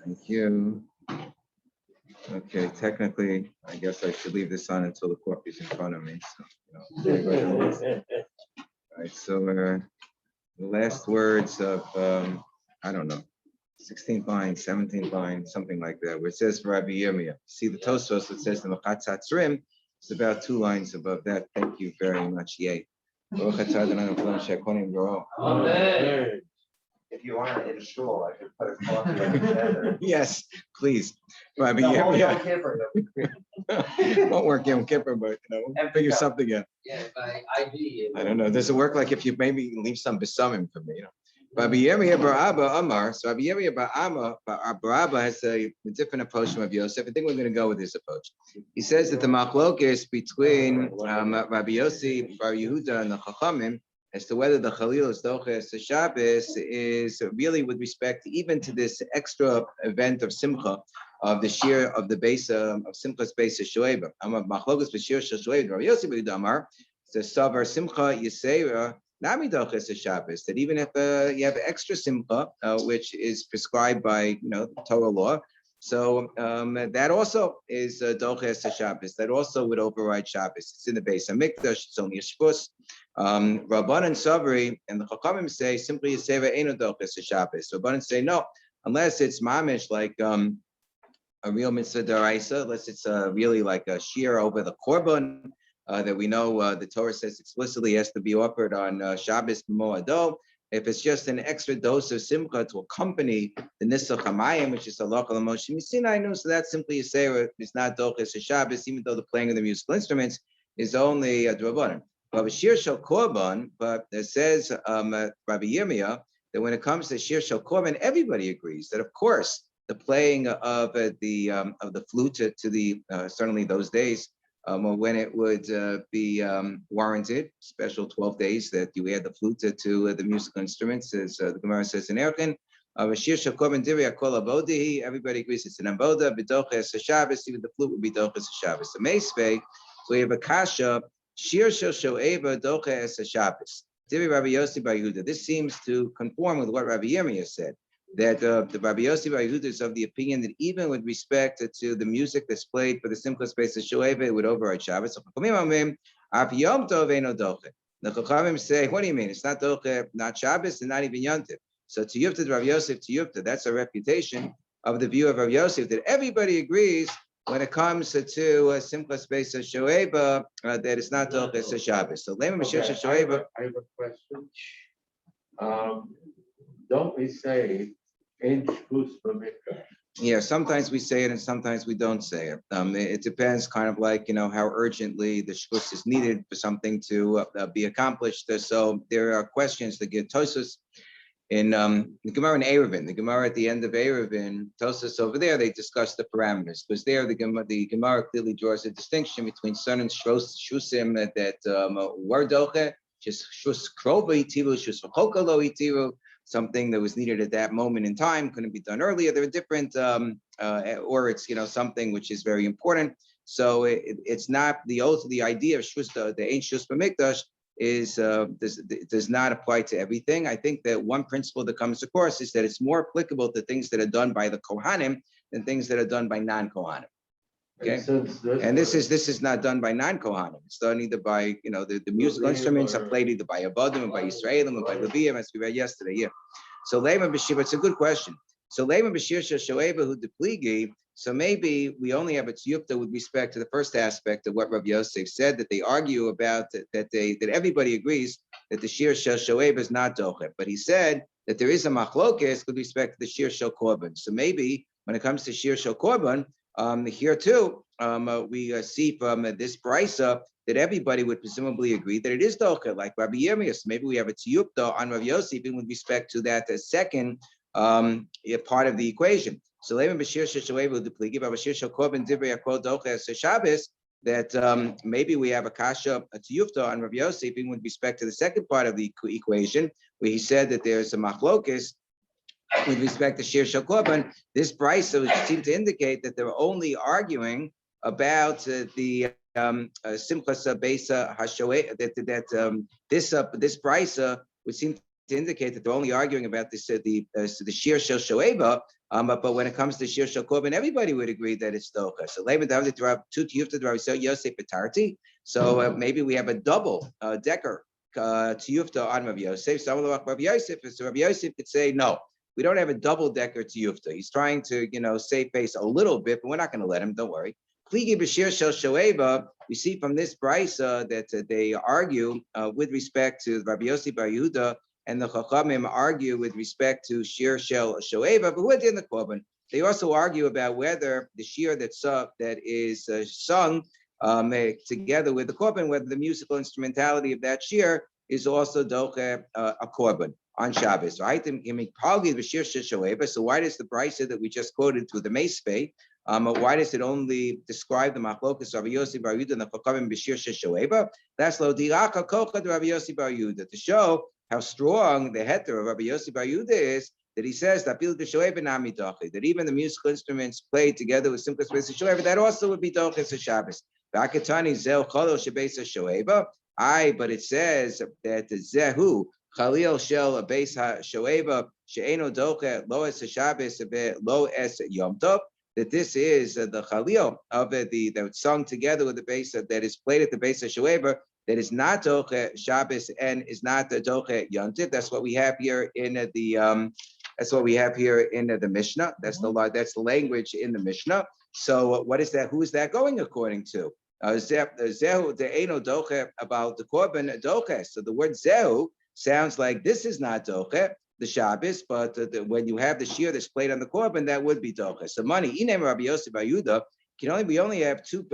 Thank you. Okay, technically, I guess I should leave this on until the coffee's in front of me. So, all right, so the last words of, I don't know, 16th line, 17th line, something like that, where it says for Rabbi Yirmiyah. See the Tosfos, it says the Mechatzatz Rim. It's about 2 lines above that. Thank you very much. Yay. Amen. If you want it in shul, I could put a coffee on the tether. Yes, please. Rabbi The whole Yirmiyah. Yom Kippur, Won't work Yom Kippur, but we'll figure something out. Yeah, by IV. I don't know. Does it work like if you maybe leave some besamim for me? Rabbi Yirmiyah bar Abba Amar. So Rabbi Yirmiyah bar Abba has a different approach from Rabbi Yosef. I think we're going to go with this approach. He says that the machlokes between Rabbi Yossi, Bar Yehuda, and the Chachamim as to whether the Chalil is Doches to Shabbos is really with respect even to this extra event of Simcha, of the Shir of the base of Simcha's base of Shoeva. Amar machlokes b'Shir Shel Shoeva. Rabbi Yossi Bar Yehuda Amar says Savar Simcha Yisera. That even if you have extra simcha, which is prescribed by Torah law, so that also is doches Shabbos. That also would override Shabbos. It's in the base of Mikdash. It's only a shvus. Rabban and Savri and the Chachamim say simply Yiseva Eino doches Shabbos. Rabban say no, unless it's mamish like a real mitzvah daraisa, unless it's really like a shear over the korban. That we know the Torah says explicitly has to be offered on Shabbos Moado. If it's just an extra dose of simcha to accompany the Nisuch HaMayim, which is halacha l'Moshe Sinai, so that simply is say it's not doches Shabbos, even though the playing of the musical instruments is only a drabanan. But Shir Shel Korban, but it says Rabbi Yirmiyah that when it comes to Shir Shel Korban, everybody agrees that of course the playing of the flute to the certainly those days. When it would be warranted, special 12 days that you add the flute to the musical instruments, as the Gemara says in Erkin. Everybody agrees it's an amboda, b'doches Shabbos, even the flute would be doches Shabbos. The meisvei, so we have a kasha, shir shel shoeva doches Shabbos. Divi Rabbi Yossi bar Yehuda. This seems to conform with what Rabbi Yirmiyah said, that the Rabbi Yossi bar Yehuda is of the opinion that even with respect to the music that's played for the simcha space of Shoeva, it would override Shabbos. The Chachamim say, what do you mean? It's not Doche, not Shabbos, and not even Yom Tov. So to Yufta, Rabbi Yosef to Yufta, that's a refutation of the view of Rabbi Yosef that everybody agrees when it comes to simcha space of Shoeva that it's not Doche, it's a Shabbos. So Lema Mashir Shoeva. I have a question. Don't we say in shvus b'mikdash? Yeah, sometimes we say it and sometimes we don't say it. It depends kind of like, how urgently the shvus is needed for something to be accomplished. So there are questions that get Tosfos in the Gemara in Eruvin. The Gemara at the end of Eruvin, Tosfos over there, they discuss the parameters. Because there, the Gemara clearly draws a distinction between certain shusim that were doche, just shus krova itiru, shus v'choka lo itiru, something that was needed at that moment in time, couldn't be done earlier. There are different, or it's something which is very important. So it's not the idea of shus, the ain't shus b'mikdash is does not apply to everything. I think that one principle that comes across is that it's more applicable to things that are done by the Kohanim than things that are done by non-Kohanim. Okay, and this is not done by non-Kohanim. It's done either by the musical instruments are played either by Avodim or by Yisraelim or by Leviim, as we read yesterday. Yeah. So Lema B'Shir, it's a good question. So Lema B'Shir Shel Shoeva Hu Depligi. So maybe we only have a tiyupta with respect to the first aspect of what Rabbi Yosef said, that they argue about that everybody agrees that the Shir Shel Shoeva is not doche. But he said that there is a machlokes with respect to the Shir Shel Korban. So maybe when it comes to Shir Shel Korban, here too, we see from this brisa that everybody would presumably agree that it is doche, like Rabbi Yirmiyah. So maybe we have a tiyupta on Rabbi Yosef even with respect to that second part of the equation. So Levin Bashir Sheshawevu Depligi, Bashir Shokobin Divrei Akol Doches Shabbos, that maybe we have a kasha a tiyufta on Rabbi Yosef even with respect to the second part of the equation, where he said that there's a machlokes with respect to Shir Shokobin. This brisa which seemed to indicate that they're only arguing about the Simchas Beisa Hashoe, that this brisa would seem to to indicate that they're only arguing about this the shir shel shoeva. But when it comes to shir shel korban, everybody would agree that it's docha. So Laban David two tiyufta d'Rav Yosef Petarti. So maybe we have a double decker tiyufta on Rav Yosef. Some of Rav Yosef, so Rav Yosef could say no. We don't have a double decker tiyufta. He's trying to save face a little bit, but we're not going to let him. Don't worry. Kligi b'shir shel shoeva. We see from this brisa that they argue with respect to Rabbi Yossi Bar Yehuda, and the Chachamim argue with respect to shir shel shoeva, but within the korban. They also argue about whether the shir that is sung together with the korban, whether the musical instrumentality of that shir is also doche a korban on Shabbos, right? So why does the brisa that we just quoted through the Meisvei, why does it only describe the machlokas of Rabbi Yossi Bar Yehuda and the Chachamim b'shir shoeva? That's lo diraka kocha to Rabbi Yossi Bar Yehuda, to show how strong the heter of Rabbi Yossi Bar Yehuda is, that he says that even the musical instruments played together with Simchas Beis HaShoeva, that also would be doches Shabbos. But it says that the zehu Chalil shel Beis HaShoeva she'eno doche lo es Shabbos lo es Yom Tov, that this is the Chalil of the that's sung together with the base that is played at the Beis HaShoeva, that is not doche Shabbos and is not doche Yom Tov. That's what we have here in the Mishnah. That's the language in the Mishnah. So what is that? Who is that going according to? Zehu de'eno doche about the korban doche. So the word zehu sounds like this is not doche, the Shabbos, but when you have the shir that's played on the korban, that would be doche. So money, inem Rabbi Yosef Bar Yehuda, we only have two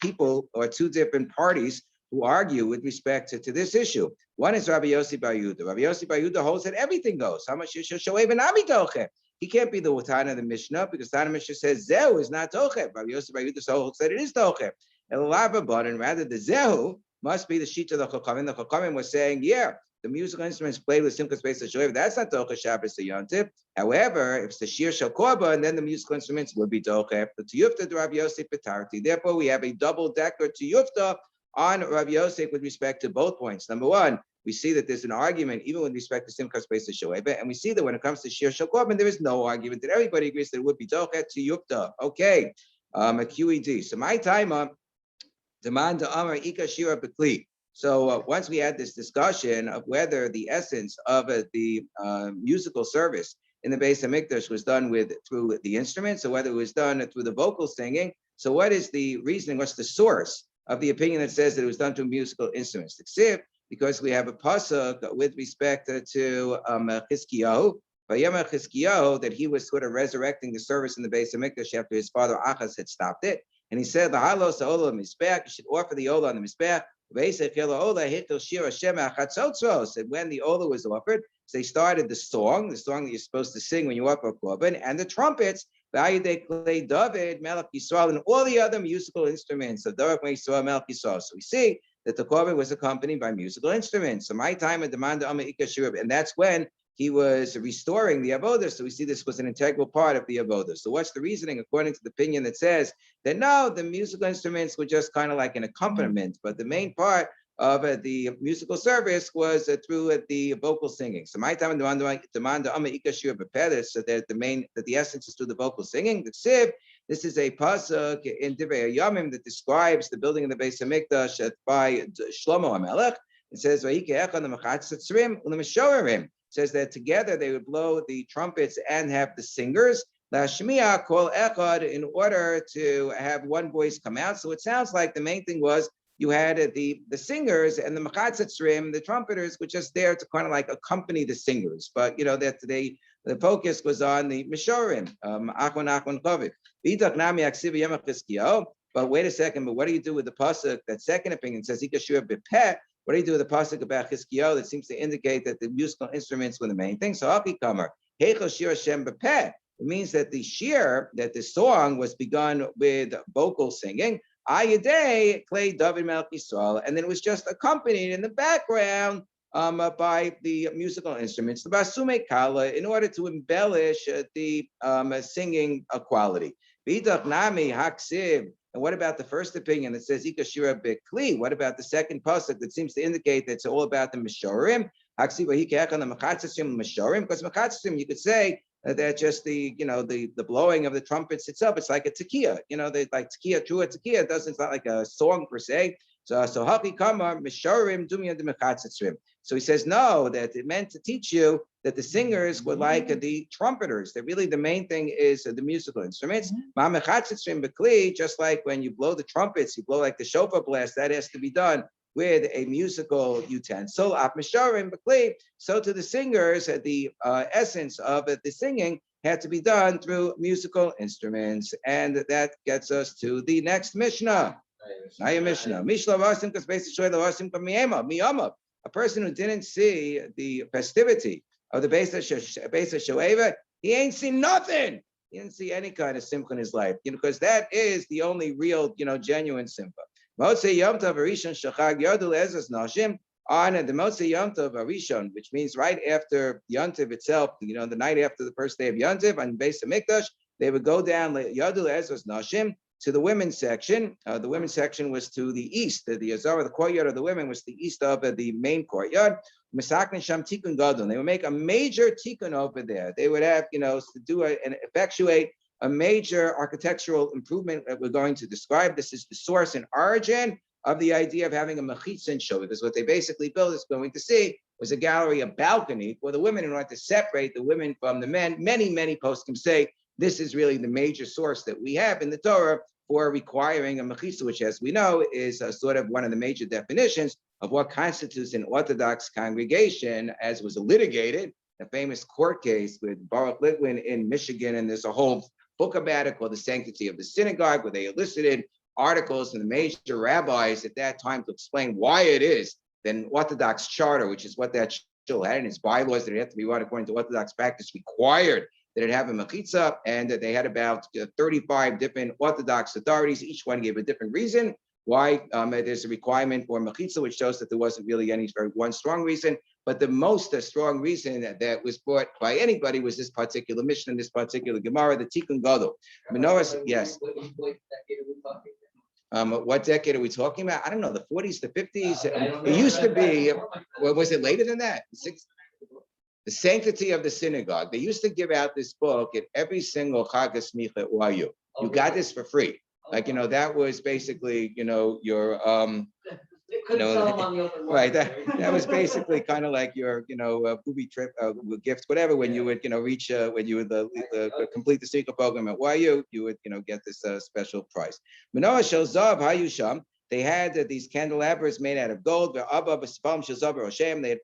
people or two different parties who argue with respect to this issue. One is Rabbi Yossi Bar Yehuda. Rabbi Yossi Bar Yehuda holds that everything goes. How much shoev and ami doche? He can't be the Tana of the Mishnah because Tana Mishnah says Zehu is not doche. Rabbi Yossi Bar Yehuda holds that it is doche. And rather the Zehu must be the sheet of the Chachamim. The Chachamim was saying, yeah, the musical instruments played with Simchas Beis HaShoeva, that's not doche Shabbos or Yom Tov. However, if it's the shir shel korban, then the musical instruments would be doche. The tiyufta to Rav Yosef Petarti. Therefore, we have a double decker tiyufta on Rav Yosef with respect to both points. Number one, we see that there's an argument even with respect to Simchas Beis HaShoeva, and we see that when it comes to shir shel korban, there is no argument that everybody agrees that it would be doche tiyufta. Okay, a QED. So my timer, demand the Amar Ika Shira Bekli. So once we had this discussion of whether the essence of the musical service in the Beis Hamikdash was done through the instruments, or whether it was done through the vocal singing. So what is the reasoning? What's the source of the opinion that says that it was done through musical instruments? Because we have a pasuk with respect to Chizkiyahu, that he was sort of resurrecting the service in the Beis Hamikdash after his father Achaz had stopped it, and he said, "L'halos ha'olah mizbeach, you should offer the olah on the mizbeach." And when the olah was offered, so they started the song that you're supposed to sing when you offer a korban, and the trumpets, David, Melech Yisrael, and all the other musical instruments of Dorach Yisrael, Melech Yisrael. So we see that the korban was accompanied by musical instruments. So my time at demand and that's when he was restoring the avodah. So we see this was an integral part of the avodah. So what's the reasoning according to the opinion that says that no, the musical instruments were just kind of like an accompaniment, but the main part of the musical service was through the vocal singing. So my time demand so that the essence is through the vocal singing. The Siv, this is a pasuk in Divrei Yamim that describes the building of the Beis Hamikdash by Shlomo HaMelech. It says says that together they would blow the trumpets and have the singers, Lashmiya kol echad, in order to have one voice come out. So it sounds like the main thing was you had the singers and the mechatzim, the trumpeters, were just there to kind of like accompany the singers. But that the focus was on the mishorim, achon chavik. But wait a second, but what do you do with the pasuk? That second opinion says ikashur bepeh. What do you do with the pasuk about Chizkiyahu that seems to indicate that the musical instruments were the main thing? So Aki Kamar, Heichel Shir Hashem Bepeh. It means that the song was begun with vocal singing. Ayadei Clay David Melech Yisrael, and then it was just accompanied in the background by the musical instruments, the Basume Kala, in order to embellish the singing quality. Vidach Nami Haksiv. And what about the first opinion that says Ika Shira Bekli? What about the second pasuk that seems to indicate that it's all about the Mishorim? Because mechatzisim, you could say that just the blowing of the trumpets itself, it's like a tekiah. They like tekiah, true tekiah. It's not like a song per se. So haki kama misharim dumya de mechatzisim. So he says no, that it meant to teach you that the singers were like the trumpeters. That really the main thing is the musical instruments. Just like when you blow the trumpets, you blow like the shofar blast. That has to be done with a musical utensil. So to the singers, the essence of the singing had to be done through musical instruments. And that gets us to the next Mishnah. Mishnah. A person who didn't see the festivity of the Beis HaShoeva, he ain't seen nothing. He didn't see any kind of simcha in his life, because that is the only real, genuine simcha. Motzei Yom Tov Harishon Shachag Yodel Ezras Nashim, on the Motzei Yom Tov Harishon, which means right after Yom Tov itself, the night after the first day of Yom Tov on Beis HaMikdash, they would go down Yodel Ezras Nashim to the women's section. The women's section was to the east. The Azara, the courtyard of the women, was to the east of the main courtyard. Misaknin Sham Tikkun Gadol. They would make a major tikkun over there. They would have, to do and effectuate a major architectural improvement that we're going to describe. This is the source and origin of the idea of having a mechitzin show, because what they basically built is going to see was a gallery, a balcony for the women in order to separate the women from the men. Many poskim say this is really the major source that we have in the Torah for requiring a mechitza, which, as we know, is sort of one of the major definitions of what constitutes an Orthodox congregation, as was litigated, a famous court case with Baruch Litwin in Michigan, and there's a whole book about it called The Sanctity of the Synagogue, where they elicited articles from the major rabbis at that time to explain why it is that an Orthodox charter, which is what that shul had in its bylaws, that it had to be run according to Orthodox practice, required that it have a mechitza, and that they had about 35 different Orthodox authorities. Each one gave a different reason why there's a requirement for mechitza, which shows that there wasn't really any one strong reason. But the most strong reason that was brought by anybody was this particular mission in this particular Gemara, the Tikkun Gadol. Menorah, yes. What decade are we talking about? I don't know, the 40s, the 50s. It used to be, was it later than that? The Sanctity of the Synagogue. They used to give out this book at every single Chag HaSmicha at YU. You got this for free. Like, that was basically, your, right. That was basically kind of like your, booby trip, gift, whatever. When you would, reach, when you would complete the secret program at YU, you would, get this special prize. Menorah Shel Zav Hayusham. They had these candelabras made out of gold. They had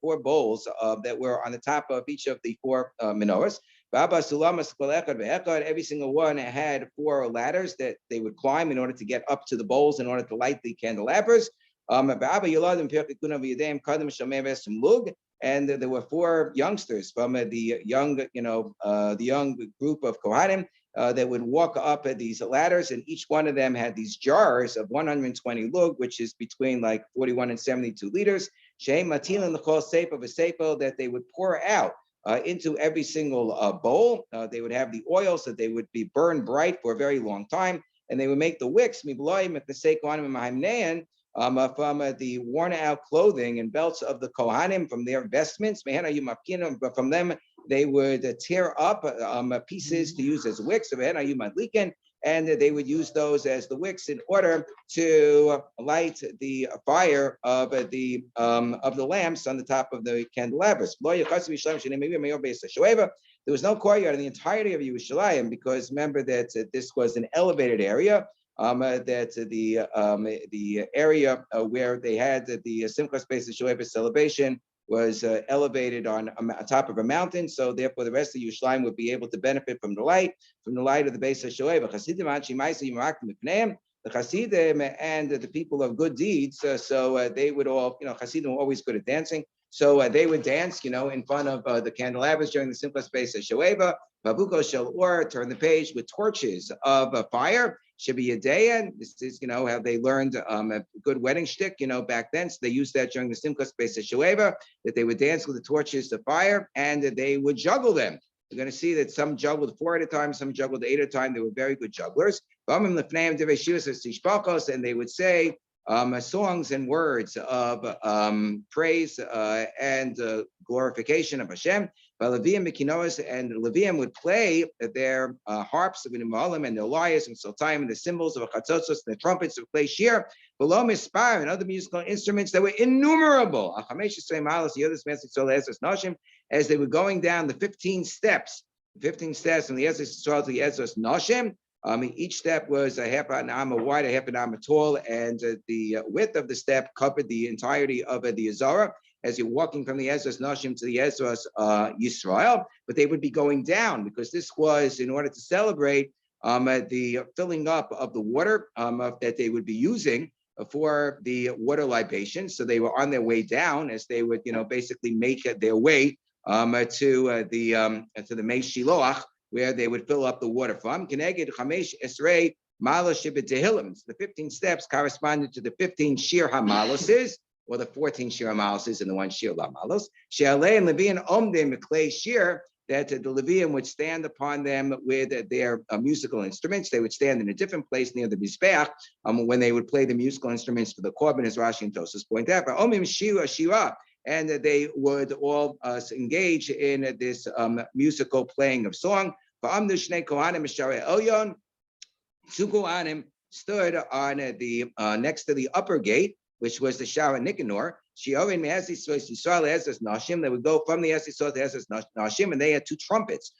4 bowls that were on the top of each of the 4 menorahs. Every single one had 4 ladders that they would climb in order to get up to the bowls in order to light the candelabras. And there were 4 youngsters from the young group of Kohanim that would walk up at these ladders, and each one of them had these jars of 120 lug, which is between like 41 and 72 liters. That they would pour out into every single bowl. They would have the oil, so they would be burned bright for a very long time, and they would make the wicks from the worn out clothing and belts of the Kohanim, from their vestments. From them, they would tear up pieces to use as wicks, and they would use those as the wicks in order to light the fire of the lamps on the top of the candelabras. There was no courtyard in the entirety of Yerushalayim, because remember that this was an elevated area. That the area where they had the Simchas Beis HaShoeva celebration was elevated on top of a mountain, so therefore the rest of Yerushalayim would be able to benefit from the light of the Beis HaShoeva. The Hasidim and the people of good deeds, so they would all, Hasidim were always good at dancing, so they would dance, in front of the candelabras during the Simchas Beis HaShoeva. Babuko Shel Or, turn the page, with torches of fire. Shibiyadeyan, this is, how they learned a good wedding shtick, back then. So they used that during the Simchas Beis HaShoeva, that they would dance with the torches of fire, and that they would juggle them. You're going to see that some juggled 4 at a time, some juggled 8 at a time. They were very good jugglers. And they would say songs and words of praise and glorification of Hashem. Levium Mikinoas, and Levium would play their harps and their lyres and sultayim and the cymbals of Chatzotzos and the trumpets would play shir, below mispar and other musical instruments that were innumerable. As they were going down the 15 steps from the Ezra Yisrael to the Ezra Nashim. Each step was a half an arm wide, a half an arm tall, and the width of the step covered the entirety of the Azara as you're walking from the Ezra's Nashim to the Ezra's Yisrael. But they would be going down because this was in order to celebrate the filling up of the water that they would be using for the water libation. So they were on their way down as they would, basically make their way to the Mei Shiloach, where they would fill up the water from. Keneged Chamesh Esrei Malos Shibet Tehillim. The 15 steps corresponded to the 15 Shir Hamaloses, or the 14 Shir Hamaloses and the one Shir Lamalos. She'alei and Levian Omdim Meklei Shir, that the Levium would stand upon them with their musical instruments. They would stand in a different place near the Mizbeach when they would play the musical instruments for the Korban, as Rashi and Tosas point out. But Omim Shira Shira, and they would all engage in this musical playing of song. Two Kohanim stood on the next to the upper gate, which was the Shara Nicanor. They would go from the Esisol to Esis Nashim, and they had two trumpets,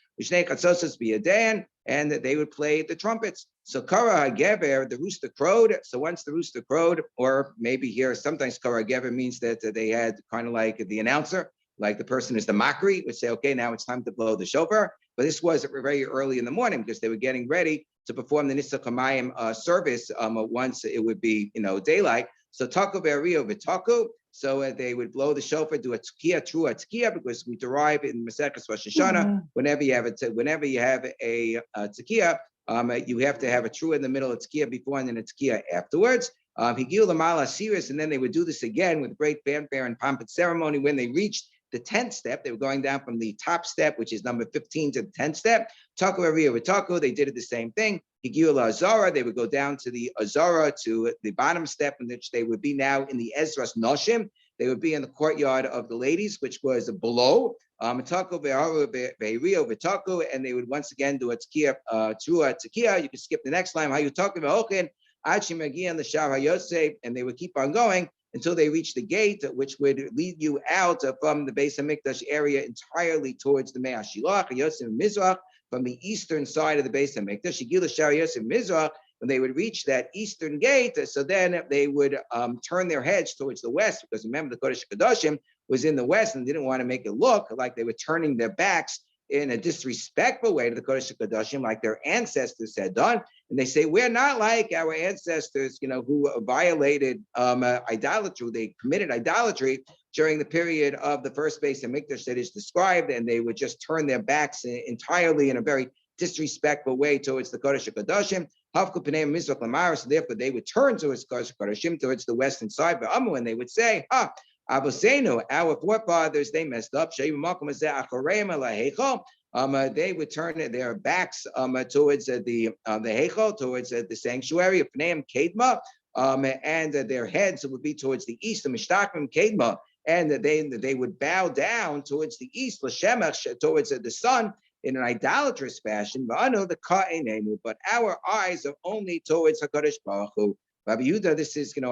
and they would play the trumpets. So Kara Hagever, the rooster crowed. So once the rooster crowed, or maybe here sometimes Kara Hagever means that they had kind of like the announcer, like the person is the mockery, would say, okay, now it's time to blow the shofar. But this was very early in the morning because they were getting ready to perform the Nisa Kamayim service once it would be, daylight. So Taku Berio Vitaku. So they would blow the shofar, do a tkiya, true a tkiya, because we derive in Maseches Rosh Hashanah, whenever you have a tkiya, you have to have a true in the middle of tkiya before and then a tkiya afterwards. Higil Lamala Sirius, and then they would do this again with great fanfare and pomp and ceremony. When they reached the 10th step, they were going down from the top step, which is number 15, to the 10th step. Taku Ariya Vitaku, they did it the same thing. Higil Azara, they would go down to the Azara, to the bottom step, in which they would be now in the Ezra's Noshim. They would be in the courtyard of the ladies, which was below. And they would once again do a tkiya, trua tkiya. You can skip the next line. How you talking about? And they would keep on going until they reach the gate, which would lead you out from the Beis Hamikdash area entirely towards the Mei HaShilach, Yosim Mizrach, from the eastern side of the Beis Hamikdash. When they would reach that eastern gate, so then they would turn their heads towards the west, because remember the Kodesh HaKadoshim was in the west and didn't want to make it look like they were turning their backs in a disrespectful way to the Kodesh HaKadoshim, like their ancestors had done. And they say, we're not like our ancestors, who violated idolatry. They committed idolatry during the period of the first Beis Hamikdash that is described, and they would just turn their backs entirely in a very disrespectful way towards the Kodesh HaKadoshim. So therefore, they would turn towards Kodesh HaKadoshim, towards the western side. But and they would say, Avosenu, our forefathers, they messed up. They would turn their backs towards the Heichal, towards the sanctuary of Pneim Kedma, and their heads would be towards the east, the Mishtakrim Kedma, and they would bow down towards the east, L'Shemach, towards the sun, in an idolatrous fashion. But our eyes are only towards HaKadosh Baruch Hu. Rabbi Yehuda, this is, we say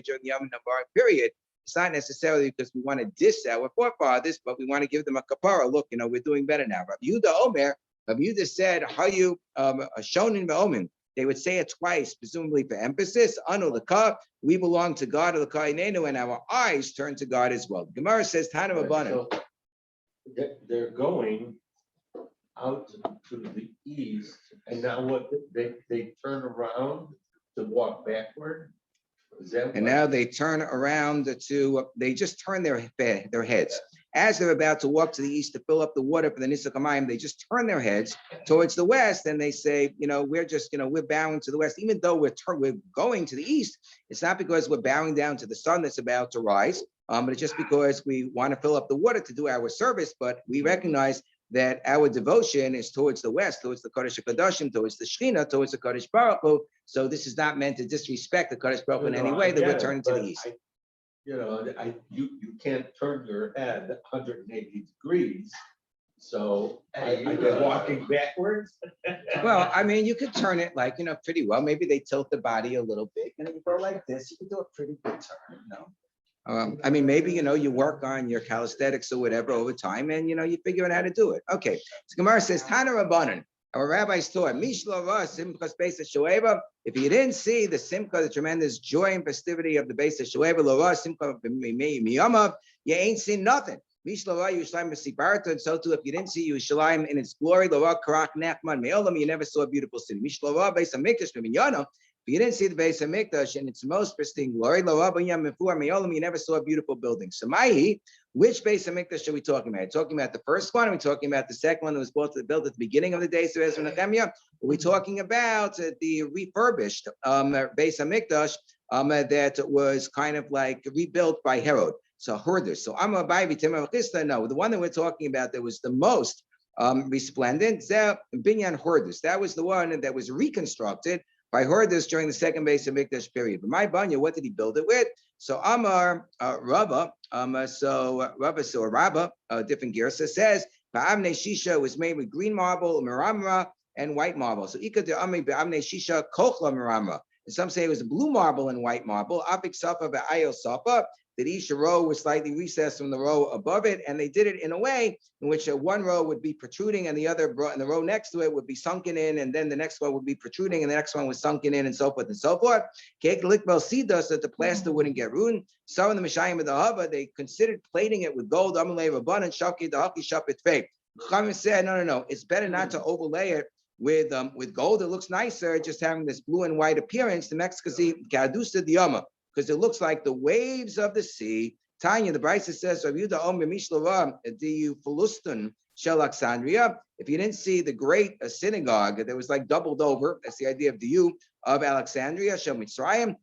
during the Yom Navar period, it's not necessarily because we want to diss our forefathers, but we want to give them a kapara. Look, we're doing better now. Rabbi Yehuda said, Hayu Shonin Ve'omin. They would say it twice, presumably for emphasis. Anu L'ka, we belong to God, L'ka Inenu, and our eyes turn to God as well. Gemara says, Tana Rabbanan. They're going out to the east, and now what? They turn around to walk backward. Is that? And now they turn around they just turn their heads as they're about to walk to the east to fill up the water for the Nisa Kamayim. They just turn their heads towards the west, and they say, we're just, we're bowing to the west, even though we're going to the east. It's not because we're bowing down to the sun that's about to rise. But it's just because we want to fill up the water to do our service, but we recognize that our devotion is towards the west, towards the Kodesh HaKadoshim, towards the Shekhinah, towards the Kodesh Baruch Hu. So this is not meant to disrespect the Kodesh Baruch Hu in any way, that we're turning to the east. you can't turn your head 180 degrees. So Hey, are you walking backwards? Well, I mean, you could turn it like, pretty well. Maybe they tilt the body a little bit and you go like this. You can do a pretty good turn, I mean, maybe, you work on your calisthenics or whatever over time and, you figure out how to do it. Okay. So Gemara says, Tana Rabbanan, our rabbis taught, if you didn't see the simcha, the tremendous joy and festivity of the base of Shoeva, simcha miyamav, you ain't seen nothing. And so too, if you didn't see Yerushalayim in its glory, you never saw a beautiful city. If you didn't see the base of Mikdash in its most pristine glory, you never saw a beautiful building. So, which base of Mikdash are we talking about? Are we talking about the first one? Are we talking about the second one that was built at the beginning of the days of Ezra and Nehemiah? Are we talking about the refurbished base of Mikdash that was kind of like rebuilt by Herod? So Hordus. So no, the one that we're talking about that was the most resplendent, Binyan Hordus. That was the one that was reconstructed by Hordus during the second base of Mikdash period. But my Banya, what did he build it with? So Amar Rabba, Rabba, different Girsa says, Ba'amne Shisha was made with green marble, Miramra, and white marble. So Ika de Ami Ba'amne Shisha Kochla Miramra. And some say it was blue marble and white marble. Apik Safa Ba'ayel Safa. That each row was slightly recessed from the row above it, and they did it in a way in which one row would be protruding and the other and the row next to it would be sunken in, and then the next one would be protruding and the next one was sunken in, and so forth and so forth. So that the plaster wouldn't get ruined. Some of the Mishayim of the Hava, they considered plating it with gold. Amalei Rabban and Shaki the Haki Shapit Fei. Chachamim said, no, it's better not to overlay it with gold. It looks nicer just having this blue and white appearance. The Mexican Kadusa Diyama. Because it looks like the waves of the sea. Tanya, the Brisa says, Shel Alexandria. If you didn't see the great synagogue that was like doubled over, that's the idea of the U of Alexandria, Shel Mitzrayim,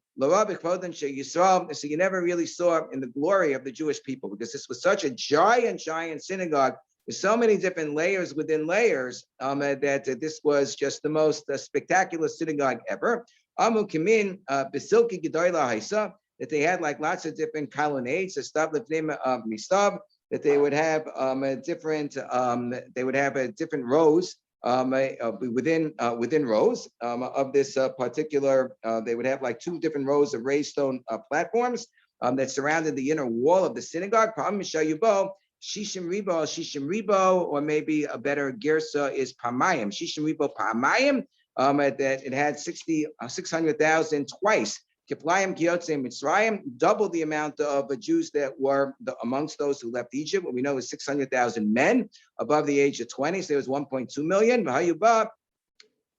so you never really saw in the glory of the Jewish people, because this was such a giant synagogue with so many different layers within layers, that this was just the most spectacular synagogue ever. Amu Kimin Basilki Gedoyla Haisa, that they had like lots of different colonnades, Mistab, that they would have different rows within rows of this particular. They would have like two different rows of raised stone platforms that surrounded the inner wall of the synagogue. Shishim Ribo, or maybe a better girsa is Pamayim. Shishim Ribo Pamayim. That it had 600,000 twice. Kiplayim Kiyotze Mitzrayim, double the amount of Jews that were amongst those who left Egypt. What we know is 600,000 men above the age of 20. So there was 1.2 million. V'hayubah,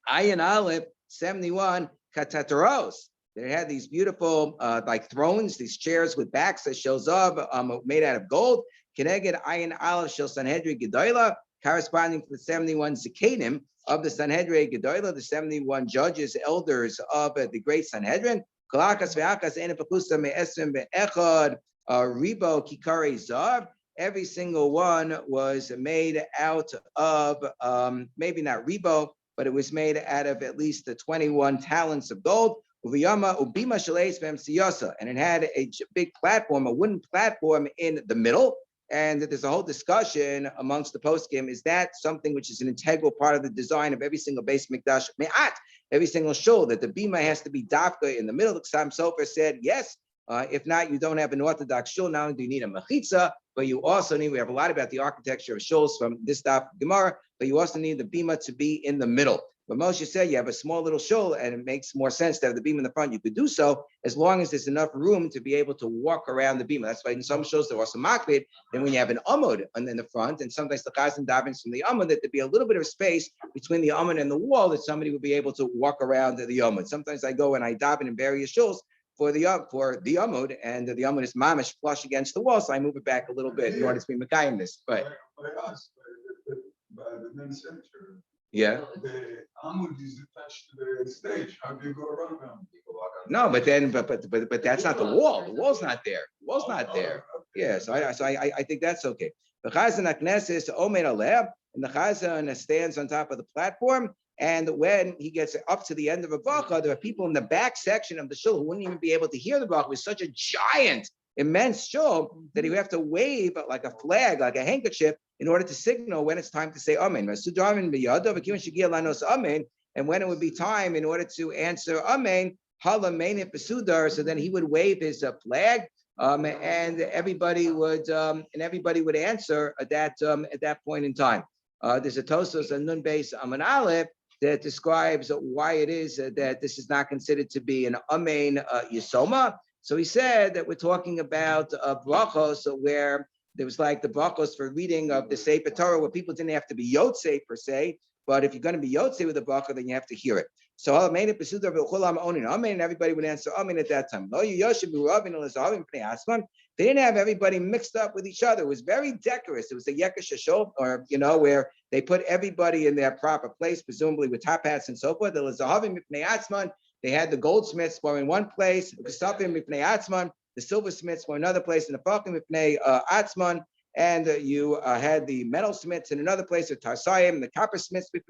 Ayin Aleph, 71 Katataros. They had these beautiful like thrones, these chairs with backs that shows up, made out of gold. Keneged Ayin Aleph Shel Sanhedrin Gedoyla, corresponding to the 71 Zikanim of the Sanhedrin Gedoyla, the 71 judges, elders of the great Sanhedrin. Ribo Kikare Zav. Every single one was made out of, maybe not Ribo, but it was made out of at least the 21 talents of gold. And it had a big platform, a wooden platform in the middle. And there's a whole discussion amongst the poskim. Is that something which is an integral part of the design of every single base mikdash me'at, every single shul, that the bima has to be dafka in the middle? The Chassam Sofer said yes. If not, you don't have an orthodox shul. Not only do you need a mechitza, but you also need, we have a lot about the architecture of shuls from this Daf Gemara, but you also need the bima to be in the middle. But Moshe said you have a small little shul and it makes more sense to have the bima in the front. You could do so as long as there's enough room to be able to walk around the bima. That's why in some shuls there are some makbid. Then when you have an amud in the front, and sometimes the chazan davens from the amud, that there'd be a little bit of space between the amud and the wall that somebody would be able to walk around the amud. Sometimes I go and I daven in various shuls for the amud, and the amud is mamish flush against the wall, so I move it back a little bit in order to be mekayim this. But by the main center. Yeah. The Amud is attached to the stage. How do you go around them? No, but that's not the wall. The wall's not there. The wall's not there. Yeah, so I think that's okay. The Chazan Akneses Omer Aleh, and the Chazan stands on top of the platform. And when he gets up to the end of a bracha, there are people in the back section of the shul who wouldn't even be able to hear the bracha. It was such a giant immense shul that he would have to wave like a flag, like a handkerchief, in order to signal when it's time to say Amen. And when it would be time in order to answer Amen, so then he would wave his flag, and everybody would answer at that point in time. There's a Tosos and Nun Beis Amen Aleph that describes why it is that this is not considered to be an Amen Yisoma. So he said that we're talking about brachos where there was like the brachos for reading of the Sefer Torah, where people didn't have to be yotzei per se, but if you're going to be yotzei with the bracha, then you have to hear it. So Amen, and everybody would answer Amen at that time. They didn't have everybody mixed up with each other. It was very decorous. It was a yekesh shashol, or where they put everybody in their proper place, presumably with top hats and so forth. They had the goldsmiths were in one place, the silversmiths were another place, and the Falcon Atzman, and you had the metalsmiths in another place, the Tarsayim, the coppersmiths, the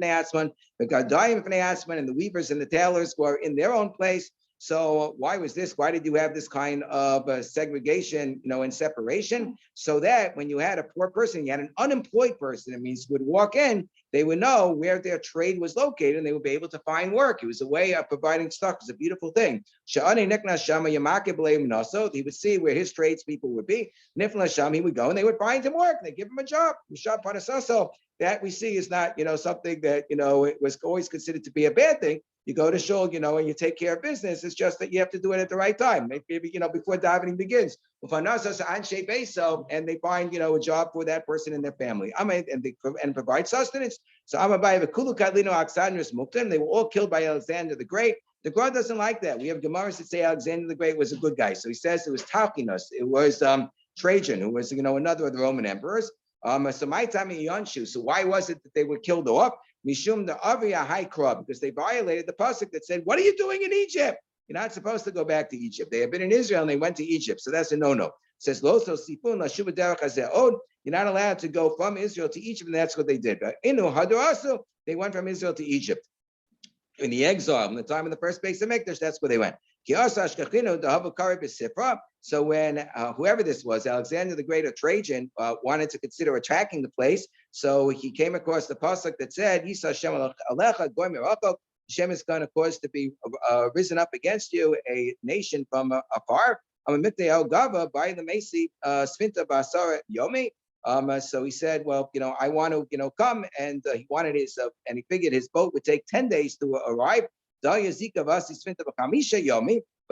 Gardayim, and the weavers and the tailors were in their own place. So why was this? Why did you have this kind of segregation, and separation? So that when you had a poor person, you had an unemployed person, it means would walk in, they would know where their trade was located and they would be able to find work. It was a way of providing stuff. It's a beautiful thing. He would see where his tradespeople would be. He would go and they would find him work. They give him a job. That we see is not, something that, it was always considered to be a bad thing. You go to shul, and you take care of business. It's just that you have to do it at the right time. Maybe, before davening begins. And they find, a job for that person and their family. And provide sustenance. So they were all killed by Alexander the Great. The Gemara doesn't like that. We have Gemaras that say Alexander the Great was a good guy. So he says it was Talkinos. It was Trajan, who was, another of the Roman emperors. So my time in Yonshu. So why was it that they were killed off? Mishum the Avia Haikra, because they violated the pasuk that said, "What are you doing in Egypt? You're not supposed to go back to Egypt." They had been in Israel and they went to Egypt, so that's a no-no. It says Loso Sifun Lashuva Derech Hazeod. You're not allowed to go from Israel to Egypt, and that's what they did. Inu Hadarasu, they went from Israel to Egypt. In the exile, in the time of the first base of Mikdash, that's where they went. So when whoever this was, Alexander the Great or Trajan, wanted to consider attacking the place, so he came across the pasuk that said, Hashem is going to cause to be risen up against you a nation from afar. By the Mesi Svinta Basara Yomi. So he said, well, I want to come, and he wanted his, and he figured his boat would take 10 days to arrive. But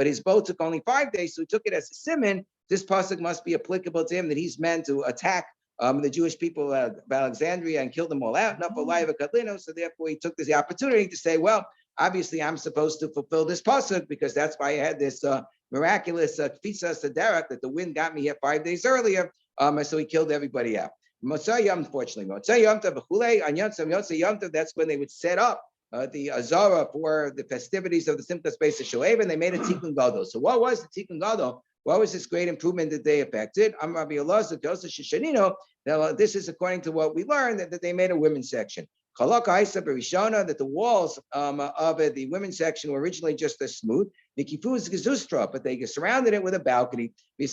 his boat took only 5 days, so he took it as a simon. This pasuk must be applicable to him, that he's meant to attack the Jewish people of Alexandria and kill them all out. So therefore he took this opportunity to say, well, obviously I'm supposed to fulfill this pasuk, because that's why I had this miraculous kfisa sederach, that the wind got me here 5 days earlier. So he killed everybody out. Motzei Yom, unfortunately. Motzei Yom Tov v'chulei, on Yotzei Yom Tov, that's when they would set up the Azara for the festivities of the Simchas Beis HaShoev, and they made a Tikkun Gadol. So what was the Tikkun Gadol? What was this great improvement that they effected? Rabbi Elazar Joseph Shishanino. Now, this is according to what we learned, that they made a women's section. That the walls of the women's section were originally just a smooth, but they surrounded it with a balcony. They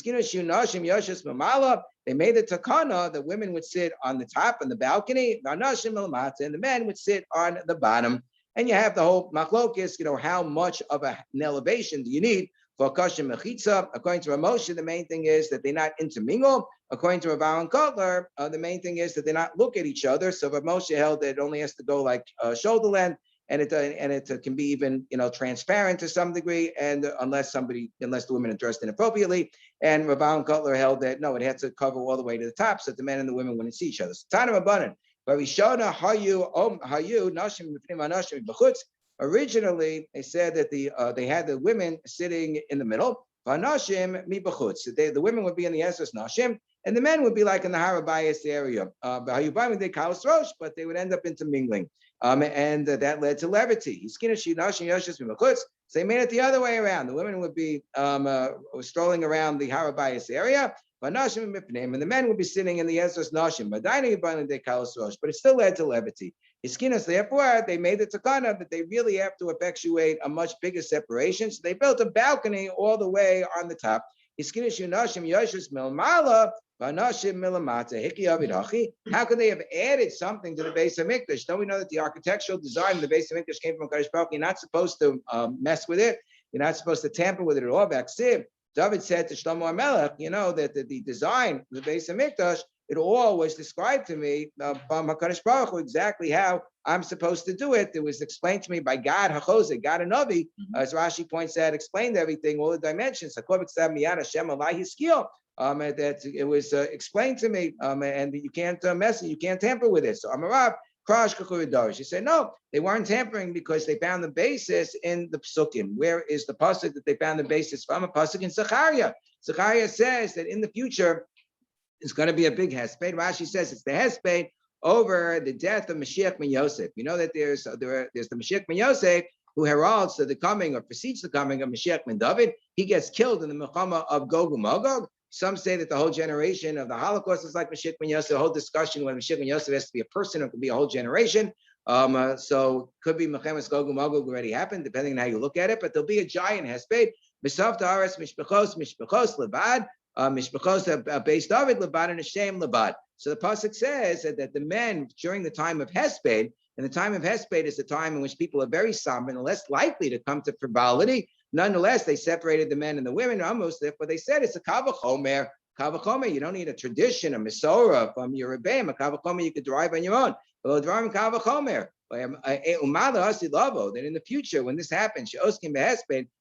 made the takana, the women would sit on the top on the balcony, and the men would sit on the bottom. And you have the whole machlokis, how much of an elevation do you need for kashem mechitza? According to Ramosha, the main thing is that they not intermingle. According to Rav Aaron Kotler, the main thing is that they not look at each other. So Rav Moshe held that it only has to go like shoulder length, and it can be even transparent to some degree, and unless the women are dressed inappropriately. And Rav Aaron Kotler held that no, it had to cover all the way to the top, so that the men and the women wouldn't see each other. So Tana Rabbanan, Barishona Hayu Nashim Nashim B'chutz. Originally, they said that they had the women sitting in the middle. Vanashim mi b'chutz. The women would be in the Esres Nashim, and the men would be like in the Harabayas area. But they would end up intermingling. And that led to levity. So they made it the other way around. The women would be strolling around the Harabayas area, and the men would be sitting in the Esres Nashim. But it still led to levity. Therefore, they made the takana that they really have to effectuate a much bigger separation. So they built a balcony all the way on the top. Hiskidish Yunashim Yoshus Milmala, Vanashim Milamata, Hiki Avid Hachi. How could they have added something to the base of Mikdash? Don't we know that the architectural design of the base of Mikdash came from Kadosh Baruch Hu? You're not supposed to mess with it. You're not supposed to tamper with it at all. Baksiv, David said to Shlomo HaMelech, that the design of the base of Mikdash, it all was described to me from HaKadosh Baruch Hu exactly how I'm supposed to do it. It was explained to me by God, HaChozeh, God and Navi, as Rashi points out, explained everything, all the dimensions. That it was explained to me, and you can't mess it, you can't tamper with it. So Amarav, he said, no, they weren't tampering because they found the basis in the psukim. Where is the pasuk that they found the basis from? A pasuk in Zechariah. Zechariah says that in the future, it's going to be a big hesped. Rashi says it's the hesped over the death of Mashiach ben Yosef. You know that there's the Mashiach ben Yosef who heralds the coming or precedes the coming of Mashiach ben David. He gets killed in the Milchama of Gog and Magog. Some say that the whole generation of the Holocaust is like Mashiach ben Yosef. The whole discussion whether Mashiach ben Yosef has to be a person or it could be a whole generation. So could be Milchemas Gog and Magog already happened, depending on how you look at it. But there'll be a giant hesped. Misav Ta'aretz Mishpachos Levad. Mishpachos based David Levad and Hashem Levad. So the pasuk says that the men during the time of Hesped, and the time of Hesped is the time in which people are very somber and less likely to come to frivolity. Nonetheless, they separated the men and the women. Almost, therefore, they said it's a kavachomer. Kavachomer, you don't need a tradition, a Masorah from your rebbeim. A kavachomer you could derive on your own. Well, derive kavachomer. Then in the future, when this happens,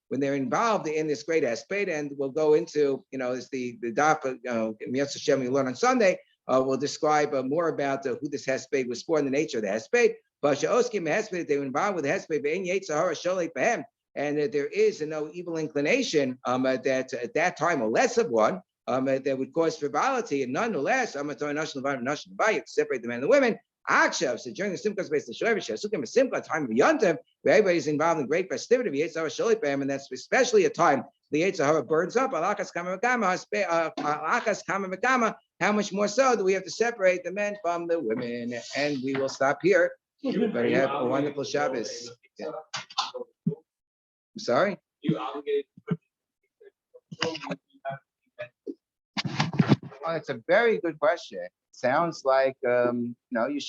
when they're involved in this great hesped, and we'll go into, it's the daf, Hashem we learn on Sunday, we'll describe more about who this hesped was for and the nature of the hesped. But they were involved with the hesped, and that there is no evil inclination that at that time, or less of one, that would cause frivolity, and nonetheless, you have to separate the men and the women. Akshav, so during the Simchas based on Shorevish, Sukim Simcha, time of Yontiv, where everybody's involved in great festivity, and that's especially a time the Yetzirah burns up. How much more so do we have to separate the men from the women? And we will stop here. Everybody have a wonderful Shabbos. Yeah. I'm sorry? You obligated Oh, it's a very good question. Sounds like you should.